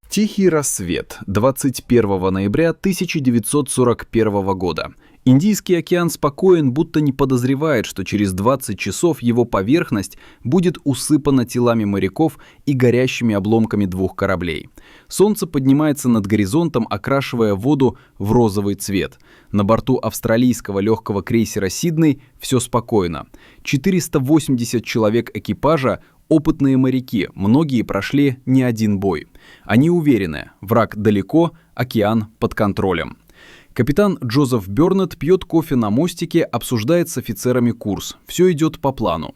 Тихий рассвет 21 ноября 1941 года. Индийский океан спокоен, будто не подозревает, что через 20 часов его поверхность будет усыпана телами моряков и горящими обломками двух кораблей. Солнце поднимается над горизонтом, окрашивая воду в розовый цвет. На борту австралийского легкого крейсера «Сидней» все спокойно. 480 человек экипажа – опытные моряки, многие прошли не один бой. Они уверены, враг далеко, океан под контролем. Капитан Джозеф Бёрнетт пьет кофе на мостике, обсуждает с офицерами курс. Все идет по плану.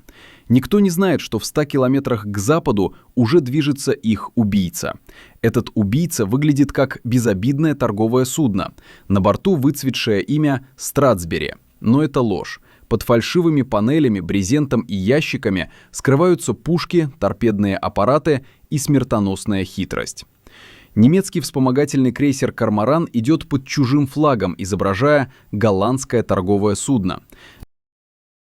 Никто не знает, что в 100 километрах к западу уже движется их убийца. Этот убийца выглядит как безобидное торговое судно. На борту выцветшее имя «Стратсбери». Но это ложь. Под фальшивыми панелями, брезентом и ящиками скрываются пушки, торпедные аппараты и смертоносная хитрость. Немецкий вспомогательный крейсер «Корморан» идет под чужим флагом, изображая голландское торговое судно.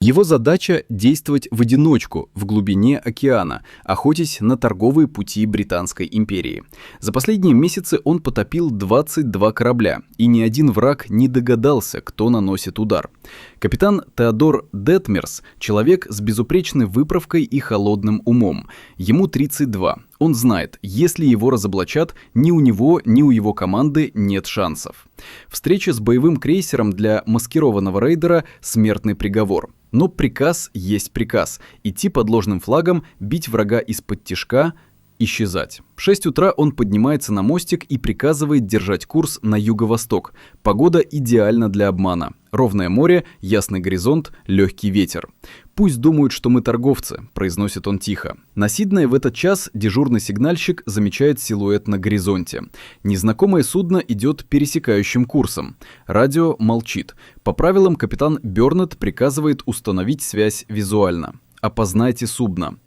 Его задача – действовать в одиночку в глубине океана, охотясь на торговые пути Британской империи. За последние месяцы он потопил 22 корабля, и ни один враг не догадался, кто наносит удар. Капитан Теодор Детмерс – человек с безупречной выправкой и холодным умом. Ему 32. Он знает, если его разоблачат, ни у него, ни у его команды нет шансов. Встреча с боевым крейсером для маскированного рейдера – смертный приговор. Но приказ есть приказ – идти под ложным флагом, бить врага из-под тишка, исчезать. В 6 утра он поднимается на мостик и приказывает держать курс на юго-восток. Погода идеальна для обмана. Ровное море, ясный горизонт, легкий ветер. «Пусть думают, что мы торговцы», — произносит он тихо. На Сиднее в этот час дежурный сигнальщик замечает силуэт на горизонте. Незнакомое судно идет пересекающим курсом. Радио молчит. По правилам капитан Бёрнетт приказывает установить связь визуально. «Опознайте судно».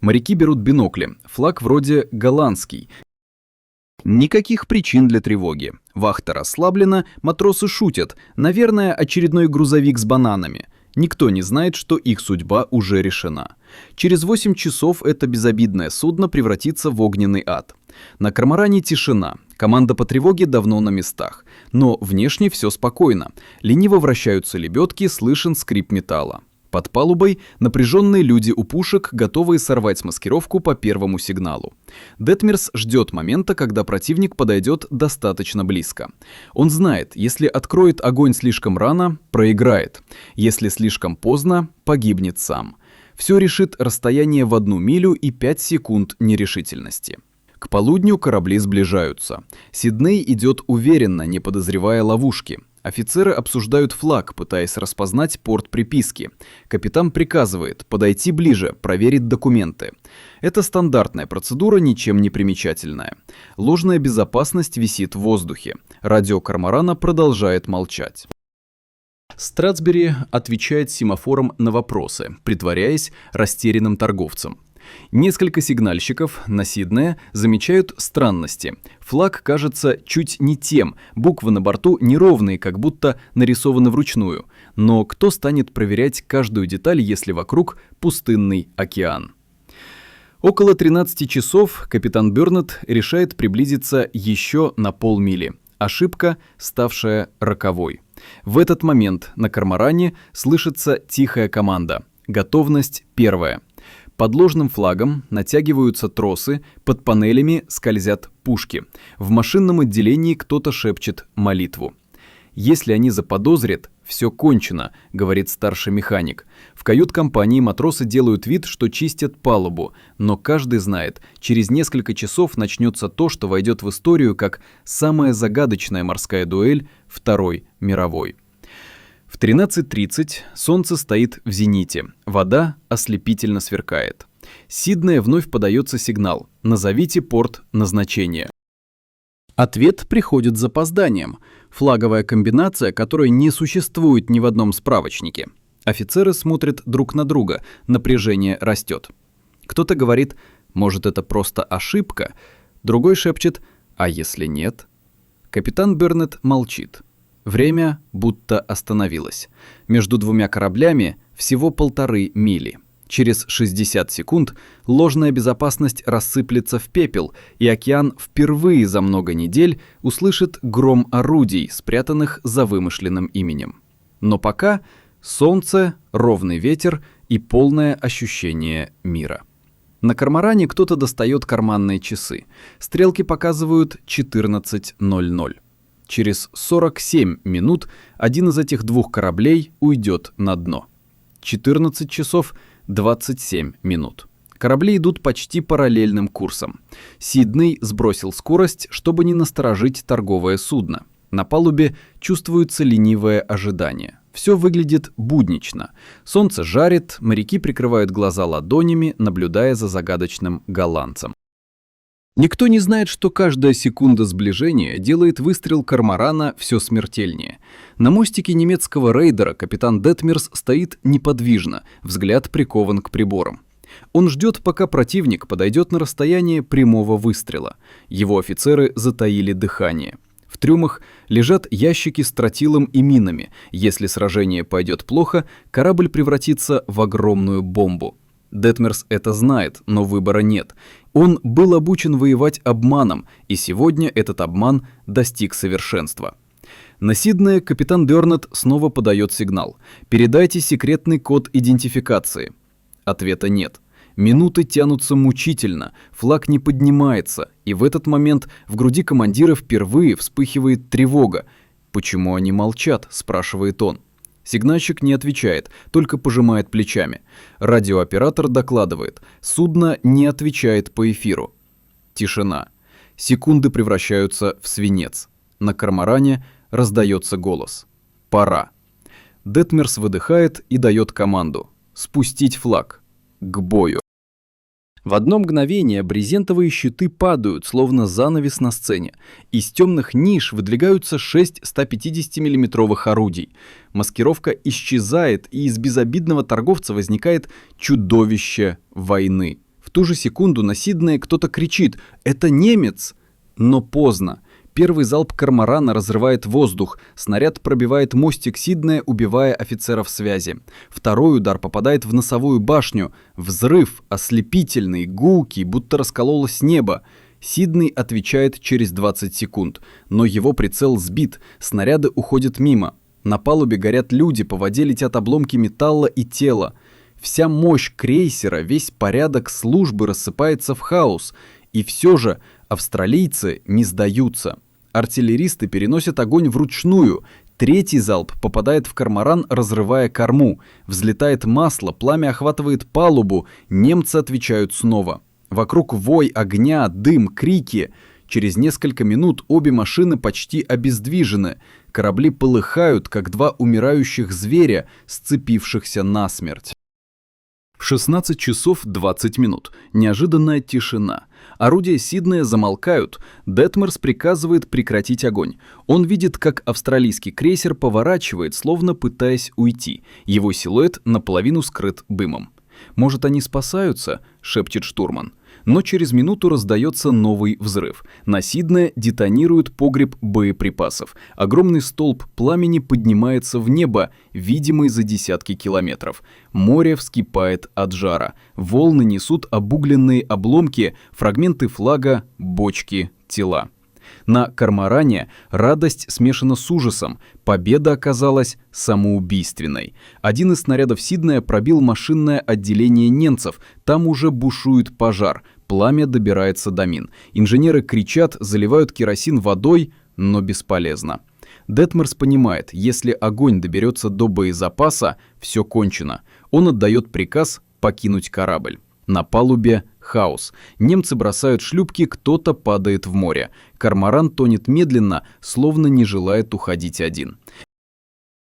Моряки берут бинокли. Флаг вроде голландский. Никаких причин для тревоги. Вахта расслаблена, матросы шутят. Наверное, очередной грузовик с бананами. Никто не знает, что их судьба уже решена. Через 8 часов это безобидное судно превратится в огненный ад. На Корморане тишина. Команда по тревоге давно на местах. Но внешне все спокойно. Лениво вращаются лебедки, слышен скрип металла. Под палубой напряженные люди у пушек, готовые сорвать маскировку по первому сигналу. Детмерс ждет момента, когда противник подойдет достаточно близко. Он знает, если откроет огонь слишком рано, проиграет. Если слишком поздно, погибнет сам. Все решит расстояние в 1 милю и 5 секунд нерешительности. К полудню корабли сближаются. Сидней идет уверенно, не подозревая ловушки. Офицеры обсуждают флаг, пытаясь распознать порт приписки. Капитан приказывает подойти ближе, проверить документы. Это стандартная процедура, ничем не примечательная. Ложная безопасность висит в воздухе. Радио Корморана продолжает молчать. Стратсбери отвечает семафором на вопросы, притворяясь растерянным торговцем. Несколько сигнальщиков на Сиднее замечают странности. Флаг кажется чуть не тем, буквы на борту неровные, как будто нарисованы вручную. Но кто станет проверять каждую деталь, если вокруг пустынный океан? Около 13 часов капитан Бёрнетт решает приблизиться еще на полмили. Ошибка, ставшая роковой. В этот момент на Корморане слышится тихая команда. Готовность первая. Под ложным флагом натягиваются тросы, под панелями скользят пушки. В машинном отделении кто-то шепчет молитву. «Если они заподозрят, все кончено», — говорит старший механик. В кают-компании матросы делают вид, что чистят палубу, но каждый знает, через несколько часов начнется то, что войдет в историю как самая загадочная морская дуэль Второй мировой. В 13:30 солнце стоит в зените, вода ослепительно сверкает. С Сиднея вновь подается сигнал «Назовите порт назначения». Ответ приходит с запозданием. Флаговая комбинация, которой не существует ни в одном справочнике. Офицеры смотрят друг на друга, напряжение растет. Кто-то говорит «может, это просто ошибка», другой шепчет «а если нет?». Капитан Бёрнетт молчит. Время будто остановилось. Между двумя кораблями всего 1,5 мили. Через 60 секунд ложная безопасность рассыплется в пепел, и океан впервые за много недель услышит гром орудий, спрятанных за вымышленным именем. Но пока солнце, ровный ветер и полное ощущение мира. На корморане кто-то достает карманные часы. Стрелки показывают 14:00. Через 47 минут один из этих двух кораблей уйдет на дно. 14 часов 27 минут. Корабли идут почти параллельным курсом. Сидней сбросил скорость, чтобы не насторожить торговое судно. На палубе чувствуется ленивое ожидание. Все выглядит буднично. Солнце жарит, моряки прикрывают глаза ладонями, наблюдая за загадочным голландцем. Никто не знает, что каждая секунда сближения делает выстрел корморана все смертельнее. На мостике немецкого рейдера капитан Детмерс стоит неподвижно, взгляд прикован к приборам. Он ждет, пока противник подойдет на расстояние прямого выстрела. Его офицеры затаили дыхание. В трюмах лежат ящики с тротилом и минами. Если сражение пойдет плохо, корабль превратится в огромную бомбу. Детмерс это знает, но выбора нет. Он был обучен воевать обманом, и сегодня этот обман достиг совершенства. На Сиднее капитан Дёрнет снова подает сигнал. «Передайте секретный код идентификации». Ответа нет. Минуты тянутся мучительно, флаг не поднимается, и в этот момент в груди командира впервые вспыхивает тревога. «Почему они молчат?» – спрашивает он. Сигнальщик не отвечает, только пожимает плечами. Радиооператор докладывает. Судно не отвечает по эфиру. Тишина. Секунды превращаются в свинец. На корморане раздается голос. «Пора». Детмерс выдыхает и дает команду. «Спустить флаг. К бою». В одно мгновение брезентовые щиты падают, словно занавес на сцене. Из темных ниш выдвигаются 6 150 миллиметровых орудий. Маскировка исчезает, и из безобидного торговца возникает чудовище войны. В ту же секунду на Сиднее кто-то кричит «Это немец!» Но поздно. Первый залп корморана разрывает воздух, снаряд пробивает мостик Сиднея, убивая офицеров связи. Второй удар попадает в носовую башню. Взрыв, ослепительный, гулкий, будто раскололось небо. Сидней отвечает через 20 секунд, но его прицел сбит, снаряды уходят мимо. На палубе горят люди, по воде летят обломки металла и тела. Вся мощь крейсера, весь порядок службы рассыпается в хаос. И все же австралийцы не сдаются. Артиллеристы переносят огонь вручную. Третий залп попадает в корморан, разрывая корму. Взлетает масло, пламя охватывает палубу. Немцы отвечают снова. Вокруг вой огня, дым, крики. Через несколько минут обе машины почти обездвижены. Корабли полыхают, как два умирающих зверя, сцепившихся насмерть. В 16 часов 20 минут. Неожиданная тишина. Орудия Сиднея замолкают. Детмерс приказывает прекратить огонь. Он видит, как австралийский крейсер поворачивает, словно пытаясь уйти. Его силуэт наполовину скрыт дымом. «Может, они спасаются?» – шепчет штурман. Но через минуту раздается новый взрыв. На Сиднее детонирует погреб боеприпасов. Огромный столб пламени поднимается в небо, видимый за десятки километров. Море вскипает от жара. Волны несут обугленные обломки, фрагменты флага, бочки, тела. На корморане радость смешана с ужасом. Победа оказалась самоубийственной. Один из снарядов Сиднея пробил машинное отделение немцев. Там уже бушует пожар. Пламя добирается до мин. Инженеры кричат, заливают керосин водой, но бесполезно. Детмерс понимает, если огонь доберется до боезапаса, все кончено. Он отдает приказ покинуть корабль. На палубе хаос. Немцы бросают шлюпки, кто-то падает в море. Корморан тонет медленно, словно не желает уходить один.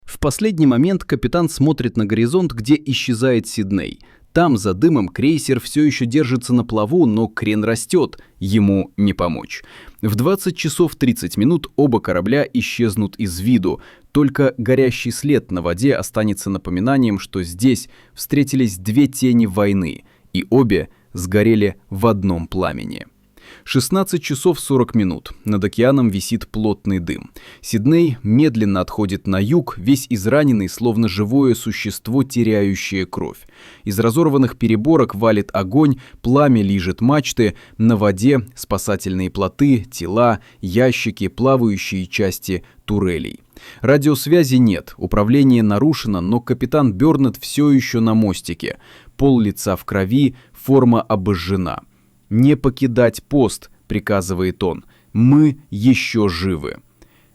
В последний момент капитан смотрит на горизонт, где исчезает Сидней. Там, за дымом, крейсер все еще держится на плаву, но крен растет, ему не помочь. В 20 часов 30 минут оба корабля исчезнут из виду. Только горящий след на воде останется напоминанием, что здесь встретились две тени войны, и обе сгорели в одном пламени. 16 часов 40 минут. Над океаном висит плотный дым. Сидней медленно отходит на юг, весь израненный, словно живое существо, теряющее кровь. Из разорванных переборок валит огонь, пламя лижет мачты, на воде спасательные плоты, тела, ящики, плавающие части турелей. Радиосвязи нет, управление нарушено, но капитан Бёрнетт все еще на мостике. Пол лица в крови, форма обожжена. «Не покидать пост», — приказывает он, — «мы еще живы».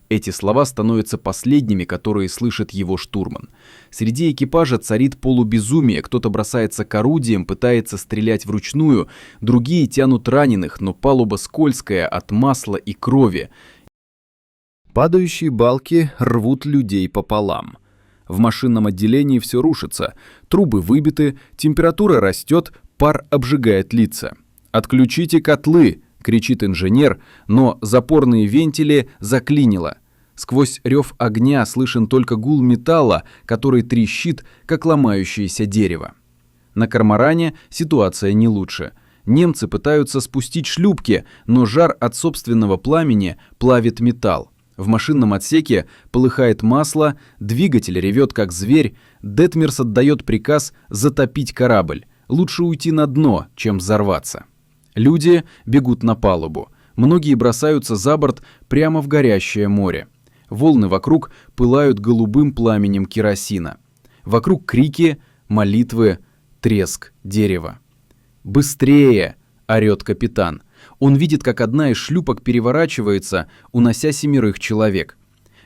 Эти слова становятся последними, которые слышит его штурман. Среди экипажа царит полубезумие, кто-то бросается к орудиям, пытается стрелять вручную, другие тянут раненых, но палуба скользкая от масла и крови. Падающие балки рвут людей пополам. В машинном отделении все рушится, трубы выбиты, температура растет, пар обжигает лица. «Отключите котлы!» — кричит инженер, но запорные вентили заклинило. Сквозь рев огня слышен только гул металла, который трещит, как ломающееся дерево. На корморане ситуация не лучше. Немцы пытаются спустить шлюпки, но жар от собственного пламени плавит металл. В машинном отсеке полыхает масло, двигатель ревет как зверь, Детмерс отдает приказ затопить корабль. Лучше уйти на дно, чем взорваться. Люди бегут на палубу. Многие бросаются за борт прямо в горящее море. Волны вокруг пылают голубым пламенем керосина. Вокруг крики, молитвы, треск дерева. «Быстрее!» — орёт капитан. Он видит, как одна из шлюпок переворачивается, унося 7 человек.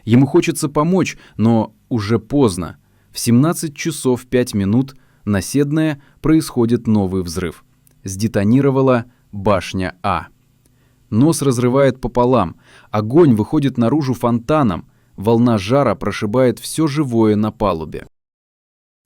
Ему хочется помочь, но уже поздно. В 17 часов 5 минут на Седное происходит новый взрыв. Сдетонировала башня А. Нос разрывает пополам, огонь выходит наружу фонтаном, волна жара прошибает все живое на палубе.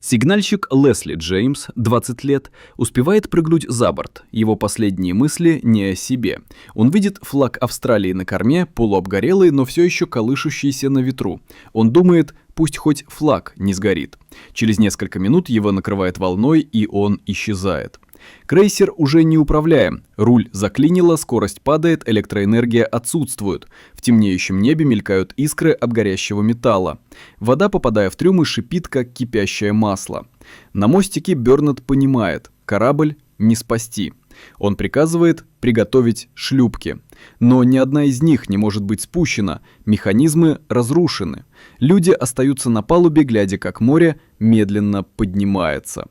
Сигнальщик Лесли Джеймс, 20 лет, успевает прыгнуть за борт. Его последние мысли не о себе. Он видит флаг Австралии на корме, полуобгорелый, но все еще колышущийся на ветру. Он думает, пусть хоть флаг не сгорит. Через несколько минут его накрывает волной, и он исчезает. Крейсер уже не управляем. Руль заклинило, скорость падает, электроэнергия отсутствует. В темнеющем небе мелькают искры от горящего металла. Вода, попадая в трюмы, шипит, как кипящее масло. На мостике Бёрнетт понимает, корабль не спасти. Он приказывает приготовить шлюпки. Но ни одна из них не может быть спущена, механизмы разрушены. Люди остаются на палубе, глядя, как море медленно поднимается.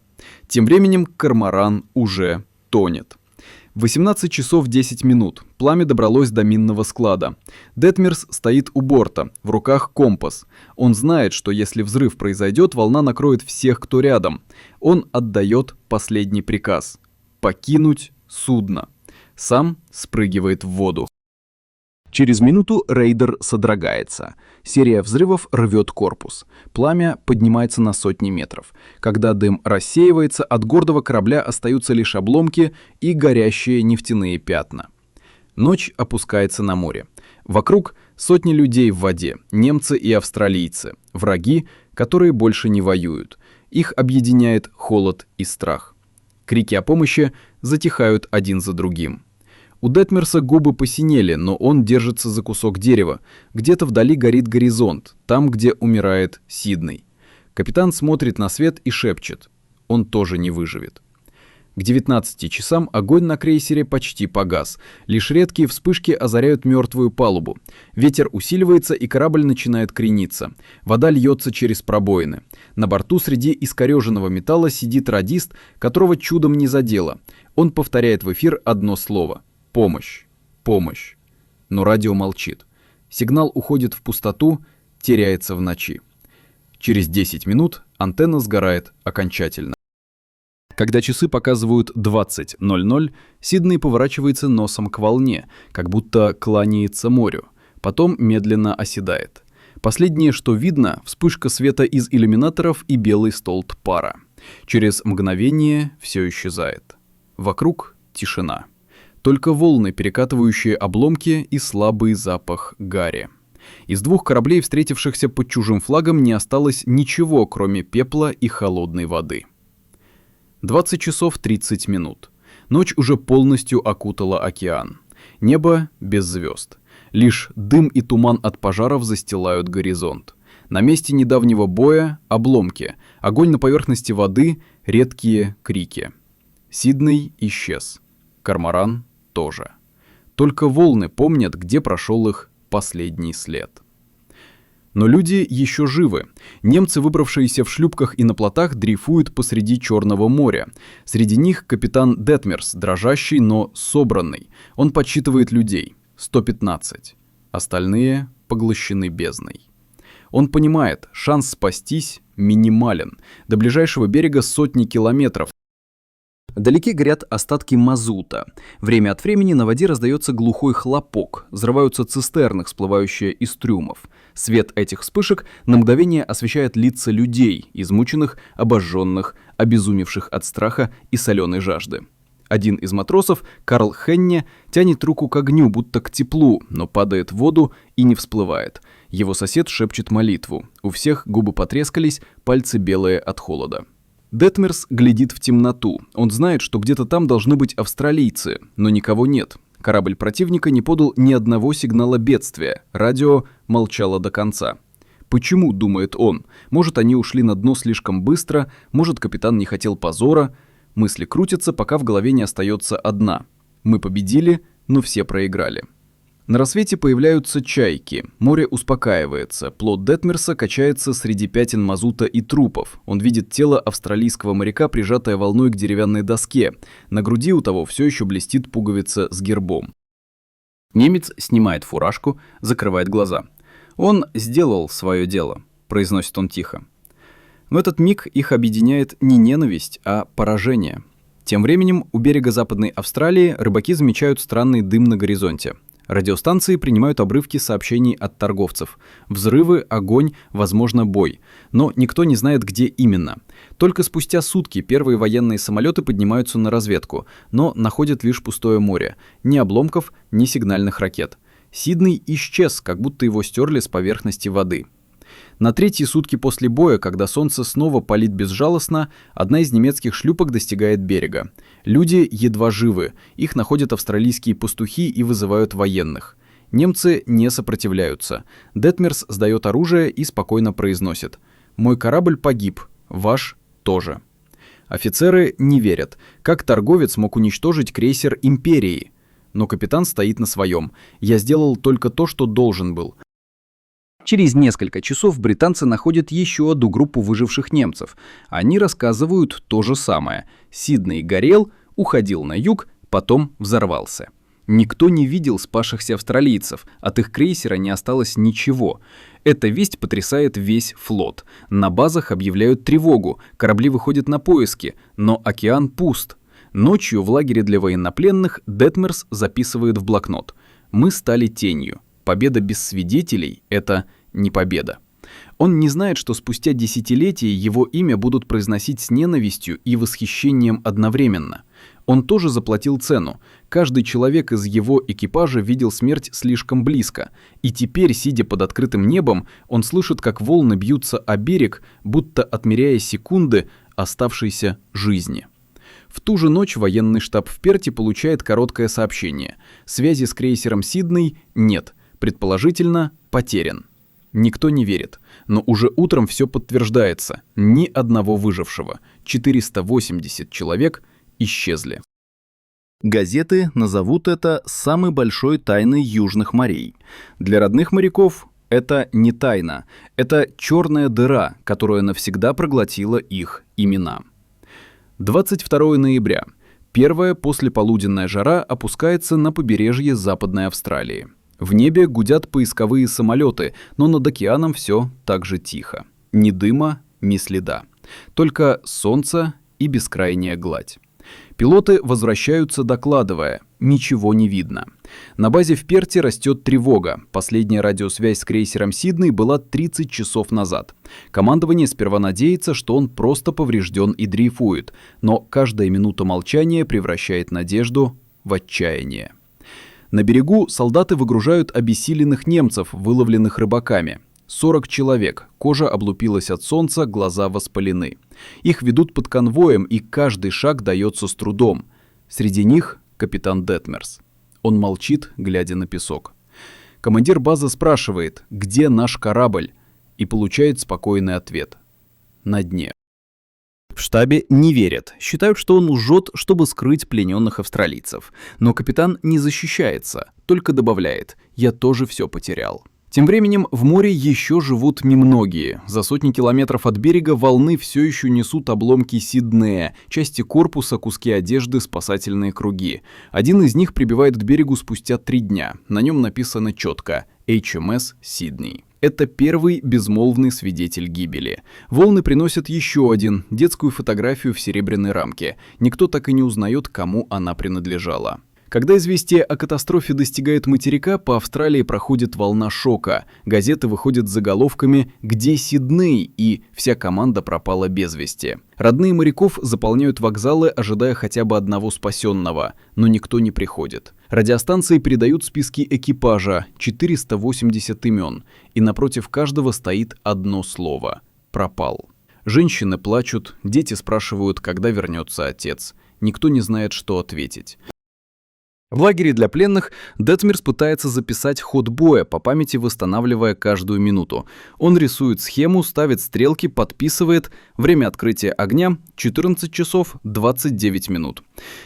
Тем временем корморан уже тонет. 18 часов 10 минут. Пламя добралось до минного склада. Детмерс стоит у борта, в руках компас. Он знает, что если взрыв произойдет, волна накроет всех, кто рядом. Он отдает последний приказ – покинуть судно. Сам спрыгивает в воду. Через минуту рейдер содрогается. Серия взрывов рвет корпус. Пламя поднимается на сотни метров. Когда дым рассеивается, от гордого корабля остаются лишь обломки и горящие нефтяные пятна. Ночь опускается на море. Вокруг сотни людей в воде, немцы и австралийцы, враги, которые больше не воюют. Их объединяет холод и страх. Крики о помощи затихают один за другим. У Детмерса губы посинели, но он держится за кусок дерева. Где-то вдали горит горизонт, там, где умирает Сидней. Капитан смотрит на свет и шепчет. Он тоже не выживет. К 19 часам огонь на крейсере почти погас. Лишь редкие вспышки озаряют мертвую палубу. Ветер усиливается, и корабль начинает крениться. Вода льется через пробоины. На борту среди искореженного металла сидит радист, которого чудом не задело. Он повторяет в эфир одно слово. Помощь, помощь. Но радио молчит. Сигнал уходит в пустоту, теряется в ночи. Через 10 минут антенна сгорает окончательно. Когда часы показывают 20:00, Сидней поворачивается носом к волне, как будто кланяется морю. Потом медленно оседает. Последнее, что видно, вспышка света из иллюминаторов и белый столб пара. Через мгновение все исчезает. Вокруг тишина. Только волны, перекатывающие обломки, и слабый запах гари. Из 2 кораблей, встретившихся под чужим флагом, не осталось ничего, кроме пепла и холодной воды. 20 часов 30 минут. Ночь уже полностью окутала океан. Небо без звезд. Лишь дым и туман от пожаров застилают горизонт. На месте недавнего боя — обломки, огонь на поверхности воды, редкие крики. Сидней исчез. Корморан тоже. Только волны помнят, где прошел их последний след. Но люди еще живы. Немцы, выбравшиеся в шлюпках и на плотах, дрейфуют посреди Черного моря. Среди них капитан Детмерс, дрожащий, но собранный. Он подсчитывает людей. 115. Остальные поглощены бездной. Он понимает, шанс спастись минимален. До ближайшего берега сотни километров. Вдалеке горят остатки мазута. Время от времени на воде раздается глухой хлопок. Взрываются цистерны, всплывающие из трюмов. Свет этих вспышек на мгновение освещает лица людей, измученных, обожженных, обезумевших от страха и соленой жажды. Один из матросов, Карл Хенне, тянет руку к огню, будто к теплу, но падает в воду и не всплывает. Его сосед шепчет молитву. У всех губы потрескались, пальцы белые от холода. Детмерс глядит в темноту. Он знает, что где-то там должны быть австралийцы, но никого нет. Корабль противника не подал ни одного сигнала бедствия. Радио молчало до конца. Почему, думает он? Может, они ушли на дно слишком быстро, может, капитан не хотел позора. Мысли крутятся, пока в голове не остается одна. Мы победили, но все проиграли. На рассвете появляются чайки. Море успокаивается. Плот Детмерса качается среди пятен мазута и трупов. Он видит тело австралийского моряка, прижатое волной к деревянной доске. На груди у того все еще блестит пуговица с гербом. Немец снимает фуражку, закрывает глаза. «Он сделал свое дело», — произносит он тихо. В этот миг их объединяет не ненависть, а поражение. Тем временем у берега Западной Австралии рыбаки замечают странный дым на горизонте. Радиостанции принимают обрывки сообщений от торговцев. Взрывы, огонь, возможно, бой. Но никто не знает, где именно. Только спустя сутки первые военные самолеты поднимаются на разведку, но находят лишь пустое море. Ни обломков, ни сигнальных ракет. Сидней исчез, как будто его стерли с поверхности воды. На третьи сутки после боя, когда солнце снова палит безжалостно, одна из немецких шлюпок достигает берега. Люди едва живы, их находят австралийские пастухи и вызывают военных. Немцы не сопротивляются. Детмерс сдает оружие и спокойно произносит: «Мой корабль погиб, ваш тоже». Офицеры не верят. Как торговец мог уничтожить крейсер «Империи»? Но капитан стоит на своем. «Я сделал только то, что должен был». Через несколько часов британцы находят еще одну группу выживших немцев. Они рассказывают то же самое. Сидней горел, уходил на юг, потом взорвался. Никто не видел спасшихся австралийцев, от их крейсера не осталось ничего. Эта весть потрясает весь флот. На базах объявляют тревогу, корабли выходят на поиски, но океан пуст. Ночью в лагере для военнопленных Детмерс записывает в блокнот: «Мы стали тенью. Победа без свидетелей — это не победа». Он не знает, что спустя десятилетия его имя будут произносить с ненавистью и восхищением одновременно. Он тоже заплатил цену. Каждый человек из его экипажа видел смерть слишком близко. И теперь, сидя под открытым небом, он слышит, как волны бьются о берег, будто отмеряя секунды оставшейся жизни. В ту же ночь военный штаб в Перте получает короткое сообщение. Связи с крейсером «Сидней» нет. Предположительно, потерян. Никто не верит. Но уже утром все подтверждается. Ни одного выжившего. 480 человек исчезли. Газеты назовут это самой большой тайной южных морей. Для родных моряков это не тайна. Это черная дыра, которая навсегда проглотила их имена. 22 ноября. Первая послеполуденная жара опускается на побережье Западной Австралии. В небе гудят поисковые самолеты, но над океаном все так же тихо. Ни дыма, ни следа. Только солнце и бескрайняя гладь. Пилоты возвращаются, докладывая: ничего не видно. На базе в Перте растет тревога. Последняя радиосвязь с крейсером «Сидней» была 30 часов назад. Командование сперва надеется, что он просто поврежден и дрейфует, но каждая минута молчания превращает надежду в отчаяние. На берегу солдаты выгружают обессиленных немцев, выловленных рыбаками. 40 человек, кожа облупилась от солнца, глаза воспалены. Их ведут под конвоем, и каждый шаг дается с трудом. Среди них капитан Детмерс. Он молчит, глядя на песок. Командир базы спрашивает, где наш корабль, и получает спокойный ответ. На дне. В штабе не верят, считают, что он лжет, чтобы скрыть плененных австралийцев. Но капитан не защищается, только добавляет: «Я тоже все потерял». Тем временем в море еще живут немногие. За сотни километров от берега волны все еще несут обломки Сиднея, части корпуса, куски одежды, спасательные круги. Один из них прибивает к берегу спустя 3 дня. На нем написано четко HMS Сидней. Это первый безмолвный свидетель гибели. Волны приносят еще один, детскую фотографию в серебряной рамке. Никто так и не узнает, кому она принадлежала. Когда известие о катастрофе достигает материка, по Австралии проходит волна шока. Газеты выходят с заголовками «Где Сидней?» и «Вся команда пропала без вести». Родные моряков заполняют вокзалы, ожидая хотя бы одного спасенного, но никто не приходит. Радиостанции передают списки экипажа, 480 имен, и напротив каждого стоит одно слово – «пропал». Женщины плачут, дети спрашивают, когда вернется отец. Никто не знает, что ответить. В лагере для пленных Детмерс пытается записать ход боя, по памяти восстанавливая каждую минуту. Он рисует схему, ставит стрелки, подписывает. Время открытия огня — 14 часов 29 минут.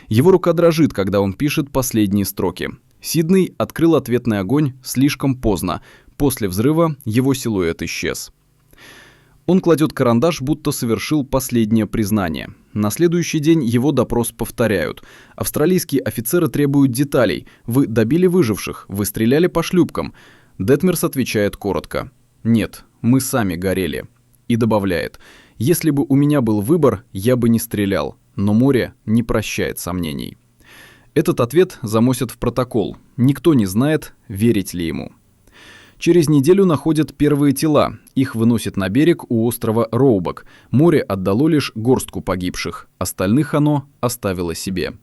Его рука дрожит, когда он пишет последние строки. Сидней открыл ответный огонь слишком поздно. После взрыва его силуэт исчез. Он кладет карандаш, будто совершил последнее признание. На следующий день его допрос повторяют. Австралийские офицеры требуют деталей. «Вы добили выживших? Вы стреляли по шлюпкам?» Детмерс отвечает коротко: «Нет, мы сами горели». И добавляет: «Если бы у меня был выбор, я бы не стрелял, но море не прощает сомнений». Этот ответ заносят в протокол. Никто не знает, верить ли ему. Через неделю находят первые тела. Их выносят на берег у острова Роубак. Море отдало лишь горстку погибших. Остальных оно оставило себе.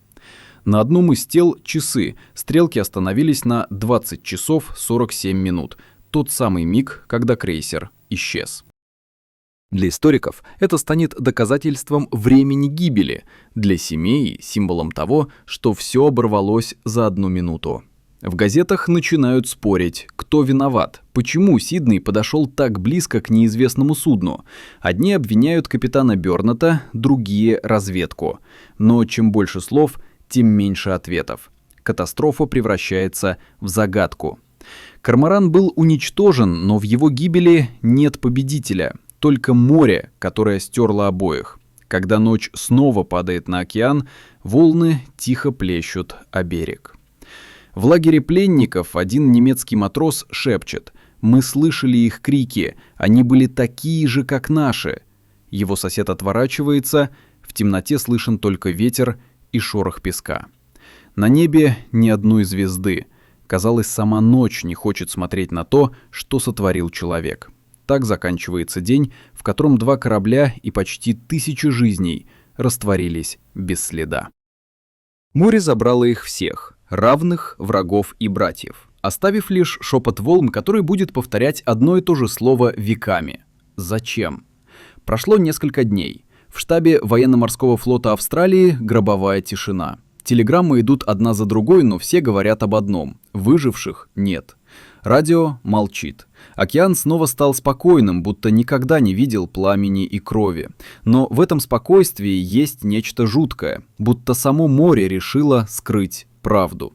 На одном из тел часы. Стрелки остановились на 20 часов 47 минут. Тот самый миг, когда крейсер исчез. Для историков это станет доказательством времени гибели. Для семей — символом того, что все оборвалось за 1 минуту. В газетах начинают спорить, кто виноват, почему Сидней подошел так близко к неизвестному судну. Одни обвиняют капитана Бёрната, другие — разведку. Но чем больше слов, тем меньше ответов. Катастрофа превращается в загадку. Корморан был уничтожен, но в его гибели нет победителя, только море, которое стерло обоих. Когда ночь снова падает на океан, волны тихо плещут о берег. В лагере пленников один немецкий матрос шепчет: «Мы слышали их крики, они были такие же, как наши». Его сосед отворачивается, в темноте слышен только ветер и шорох песка. На небе ни одной звезды. Казалось, сама ночь не хочет смотреть на то, что сотворил человек. Так заканчивается день, в котором 2 корабля и почти 1000 жизней растворились без следа. Море забрало их всех. Равных, врагов и братьев, оставив лишь шепот волн, который будет повторять одно и то же слово веками. Зачем? Прошло несколько дней. В штабе военно-морского флота Австралии гробовая тишина. Телеграммы идут одна за другой, но все говорят об одном — выживших нет. Радио молчит. Океан снова стал спокойным, будто никогда не видел пламени и крови. Но в этом спокойствии есть нечто жуткое, будто само море решило скрыть правду.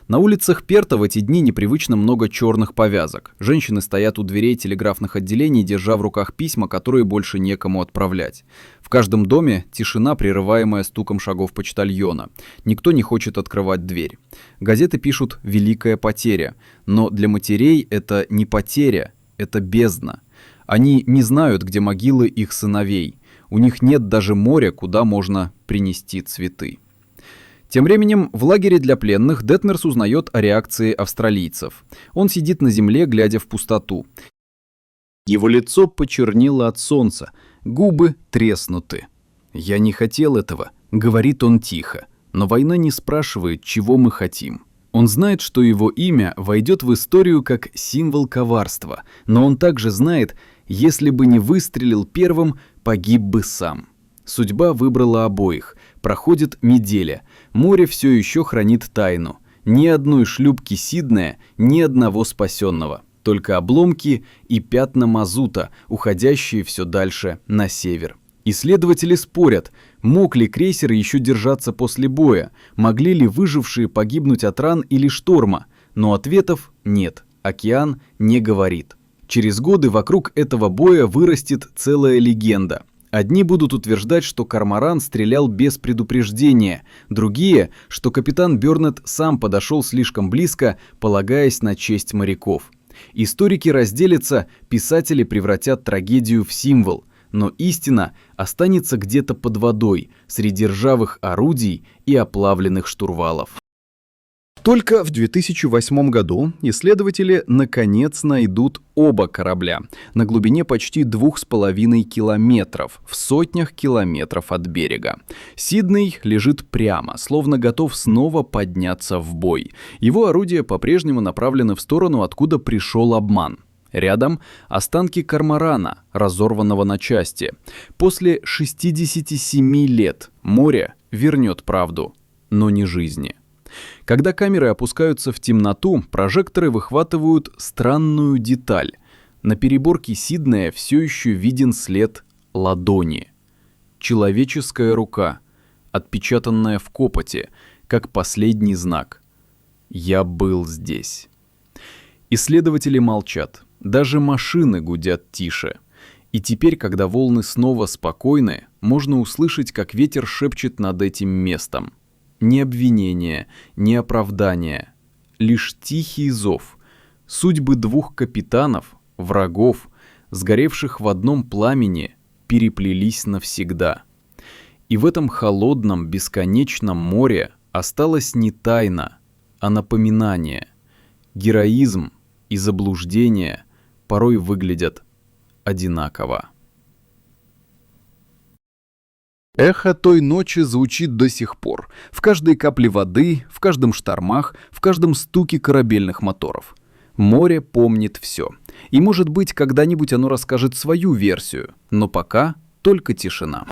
На улицах Перта в эти дни непривычно много черных повязок. Женщины стоят у дверей телеграфных отделений, держа в руках письма, которые больше некому отправлять. В каждом доме тишина, прерываемая стуком шагов почтальона. Никто не хочет открывать дверь. Газеты пишут «Великая потеря». Но для матерей это не потеря, это бездна. Они не знают, где могилы их сыновей. У них нет даже моря, куда можно принести цветы. Тем временем в лагере для пленных Детмерс узнает о реакции австралийцев. Он сидит на земле, глядя в пустоту. Его лицо почернело от солнца, губы треснуты. «Я не хотел этого», — говорит он тихо, но война не спрашивает, чего мы хотим. Он знает, что его имя войдет в историю как символ коварства, но он также знает, если бы не выстрелил первым, погиб бы сам. Судьба выбрала обоих. Проходит неделя. Море все еще хранит тайну. Ни одной шлюпки Сиднея, ни одного спасенного. Только обломки и пятна мазута, уходящие все дальше на север. Исследователи спорят, мог ли крейсер еще держаться после боя, могли ли выжившие погибнуть от ран или шторма, но ответов нет, океан не говорит. Через годы вокруг этого боя вырастет целая легенда. Одни будут утверждать, что Корморан стрелял без предупреждения, другие, что капитан Бёрнетт сам подошел слишком близко, полагаясь на честь моряков. Историки разделятся, писатели превратят трагедию в символ, но истина останется где-то под водой, среди ржавых орудий и оплавленных штурвалов. Только в 2008 году исследователи наконец найдут оба корабля на глубине почти 2,5 километров, в сотнях километров от берега. Сидней лежит прямо, словно готов снова подняться в бой. Его орудия по-прежнему направлены в сторону, откуда пришел обман. Рядом останки Корморана, разорванного на части. После 67 лет море вернет правду, но не жизни. Когда камеры опускаются в темноту, прожекторы выхватывают странную деталь. На переборке Сиднея все еще виден след ладони. Человеческая рука, отпечатанная в копоти, как последний знак. «Я был здесь». Исследователи молчат. Даже машины гудят тише. И теперь, когда волны снова спокойны, можно услышать, как ветер шепчет над этим местом. Ни обвинения, ни оправдания, лишь тихий зов. Судьбы двух капитанов, врагов, сгоревших в одном пламени, переплелись навсегда. И в этом холодном, бесконечном море осталась не тайна, а напоминание. Героизм и заблуждение порой выглядят одинаково. Эхо той ночи звучит до сих пор. В каждой капле воды, в каждом штормах, в каждом стуке корабельных моторов. Море помнит все. И, может быть, когда-нибудь оно расскажет свою версию. Но пока только тишина.